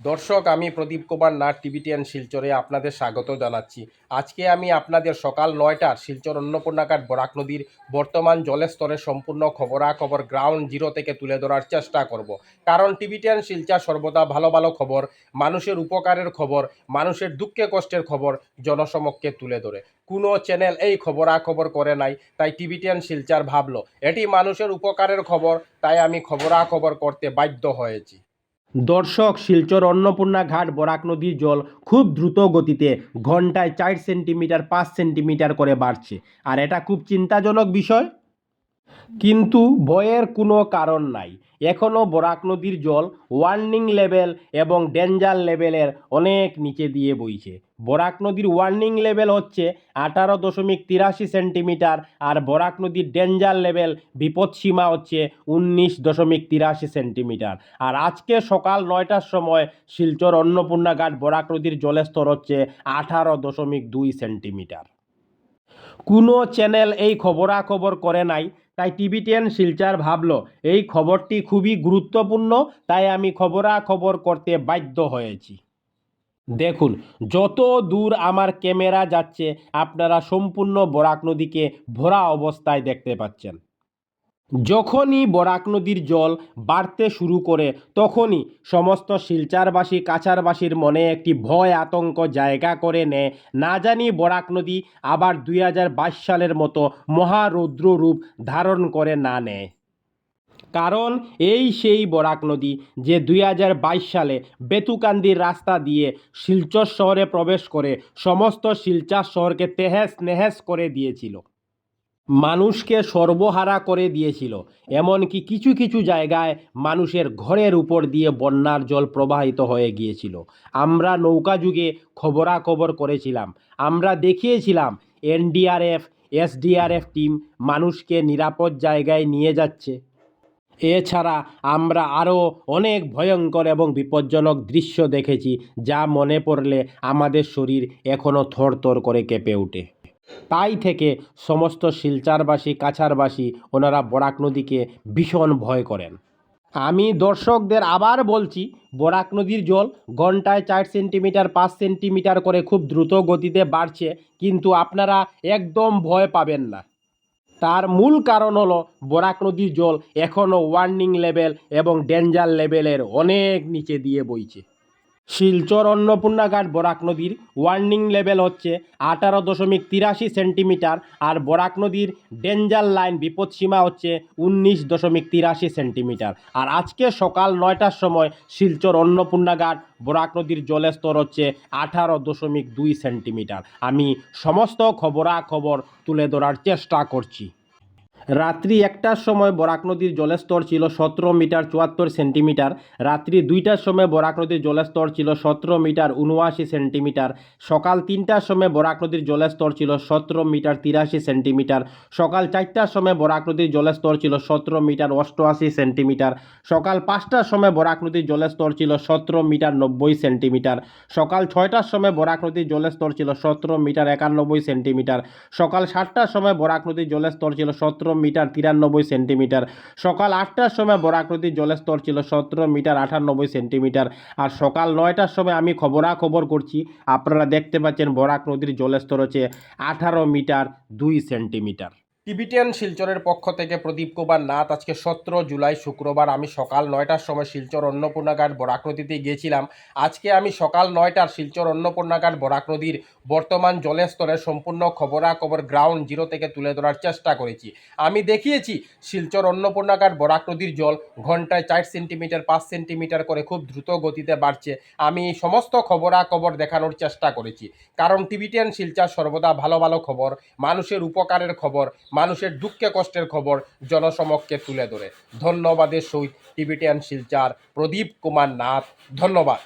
দর্শক, আমি প্রদীপ কুমার নাথ, টিভিটিএন শিলচরে আপনাদের স্বাগত জানাচ্ছি। আজকে আমি আপনাদের সকাল ৯টার শিলচর অন্নপূর্ণাঘাট বরাক নদীর বর্তমান জলের স্তরের সম্পূর্ণ খবরাখবর গ্রাউন্ড জিরো থেকে তুলে ধরার চেষ্টা করব। কারণ টিভিটিএন শিলচর সর্বদা ভালো ভালো খবর, মানুষের উপকারের খবর, মানুষের দুঃখে কষ্টের খবর জনসমক্ষে তুলে ধরে। কোনো চ্যানেল এই খবরাখবর করে নাই, তাই টিভিটিএন শিলচর ভাবলো এটি মানুষের উপকারের খবর, তাই আমি খবরাখবর করতে বাধ্য হয়েছি। দর্শক, শিলচর অন্নপূর্ণা ঘাট বরাক নদীর জল খুব দ্রুত গতিতে ঘন্টায় 4 সেন্টিমিটার 5 সেন্টিমিটার করে বাড়ছে, আর এটা খুব চিন্তাজনক বিষয়। কিন্তু ভয়ের কোনো কারণ নাই। এখনও বরাক নদীর জল ওয়ার্নিং লেভেল এবং ডেঞ্জার লেভেলের অনেক নিচে দিয়ে বইছে। বরাক নদীর ওয়ার্নিং লেভেল হচ্ছে 18.83 সেন্টিমিটার, আর বরাক নদীর ডেঞ্জার লেভেল বিপদসীমা হচ্ছে 19.83 সেন্টিমিটার। আর আজকে সকাল 9টার সময় শিলচর অন্নপূর্ণা ঘাট বরাক নদীর জলের স্তর হচ্ছে 18.2 সেন্টিমিটার। কোনো চ্যানেল এই খবরাখবর করে নাই, তাই টিভিটিএন শিলচর ভাবলো এই খবরটি খুবই গুরুত্বপূর্ণ, তাই আমি খবরাখবর করতে বাধ্য হয়েছি। দেখুন, যত দূর আমার ক্যামেরা যাচ্ছে আপনারা সম্পূর্ণ বরাক নদীকে ভরা অবস্থায় দেখতে পাচ্ছেন। যখনই বরাক নদীর জল বাড়তে শুরু করে তখনই সমস্ত শিলচরবাসী কাছাড়বাসীর মনে একটি ভয় আতঙ্ক জায়গা করে নেয়। না জানি বরাক নদী আবার 2022 সালের মতো মহারৌদ্র রূপ ধারণ করে না নেয়। কারণ এই সেই বরাক নদী যে 2022 সালে বেতুকান্দির রাস্তা দিয়ে শিলচর শহরে প্রবেশ করে সমস্ত শিলচর শহরকে তেহেস নেহেস করে দিয়েছিল, মানুষকে সর্বহারা করে দিয়েছিল। এমনকি কিছু কিছু জায়গায় মানুষের ঘরের উপর দিয়ে বন্যার জল প্রবাহিত হয়ে গিয়েছিল। আমরা নৌকা যুগে খবরাখবর করেছিলাম, আমরা দেখিয়েছিলাম এনডিআরএফ এসডিআরএফ টিম মানুষকে নিরাপদ জায়গায় নিয়ে যাচ্ছে। এছাড়া আমরা আরও অনেক ভয়ঙ্কর এবং বিপজ্জনক দৃশ্য দেখেছি, যা মনে পড়লে আমাদের শরীর এখনও থরথর করে কেঁপে ওঠে। তাই থেকে সমস্ত শিলচরবাসী কাছাড়বাসী ওনারা বরাক নদীকে ভীষণ ভয় করেন। আমি দর্শকদের আবার বলছি, বরাক নদীর জল ঘন্টায় 4 সেন্টিমিটার 5 সেন্টিমিটার করে খুব দ্রুত গতিতে বাড়ছে, কিন্তু আপনারা একদম ভয় পাবেন না। তার মূল কারণ হলো বরাক নদীর জল এখনও ওয়ার্নিং লেভেল এবং ডেঞ্জার লেভেলের অনেক নিচে দিয়ে বইছে। শিলচর অন্নপূর্ণা ঘাট বরাক নদীর ওয়ার্নিং লেভেল হচ্ছে 18.83 সেন্টিমিটার, আর বরাক নদীর ডেঞ্জার লাইন বিপদসীমা হচ্ছে 19.83 সেন্টিমিটার। আর আজকে সকাল 9টার সময় শিলচর অন্নপূর্ণা ঘাট বরাক নদীর জলের স্তর হচ্ছে 18.2 সেন্টিমিটার। আমি সমস্ত খবরাখবর তুলে ধরার চেষ্টা করছি। রাত্রি 1টার সময় বরাক নদীর জলের স্তর ছিল 17 মিটার 74 সেন্টিমিটার। রাত্রি 2টার সময় বরাক নদীর জলের স্তর ছিল 17 মিটার 79 সেন্টিমিটার। সকাল 3টার সময় বরাক নদীর জলের স্তর ছিল 17 মিটার 83 সেন্টিমিটার। সকাল 4টার সময় বরাক নদীর জলের স্তর ছিল 17 মিটার 88 সেন্টিমিটার। সকাল 5টার সময় বরাক নদীর জলের স্তর ছিল 17 মিটার 90 সেন্টিমিটার। সকাল 6টার সময় বরাক নদীর জলের স্তর ছিল 17 মিটার 91 সেন্টিমিটার। সকাল 7টার সময় বরাক নদীর জলের স্তর ছিল 17 মিটার 93 সেন্টিমিটার। সকাল 8টার সময় বরাক নদীর জলের স্তর ছিল 17 মিটার 98 সেন্টিমিটার। আর সকাল 9টার সময় আমি খবরাখবর করছি, আপনারা দেখতে পাচ্ছেন বরাক নদীর জলের স্তর হচ্ছে 18 মিটার 2 সেন্টিমিটার। টিভিটিএন শিলচরের পক্ষ থেকে প্রদীপ কুমার নাথ। আজকে 17 জুলাই শুক্রবার আমি সকাল 9টার সময় শিলচর অন্নপূর্ণা ঘাট বরাক নদীতে গিয়েছিলাম। আজকে আমি সকাল 9টার শিলচর অন্নপূর্ণা ঘাট বরাক নদীর বর্তমান জলের স্তরের সম্পূর্ণ খবরাখবর গ্রাউন্ড জিরো থেকে তুলে ধরার চেষ্টা করেছি। আমি দেখিয়েছি শিলচর অন্নপূর্ণা ঘাট বরাক নদীর জল ঘন্টায় 4 সেন্টিমিটার 5 সেন্টিমিটার করে খুব দ্রুত গতিতে বাড়ছে। আমি সমস্ত খবরাখবর দেখানোর চেষ্টা করেছি, কারণ টিভিটিএন শিলচর সর্বদা ভালো ভালো খবর, মানুষের উপকারের খবর, মানুষের দুঃখে কষ্টের খবর জনসমক্ষে তুলে ধরে। ধন্যবাদের সহিত টিভিটিএন শিলচর প্রদীপ কুমার নাথ। ধন্যবাদ।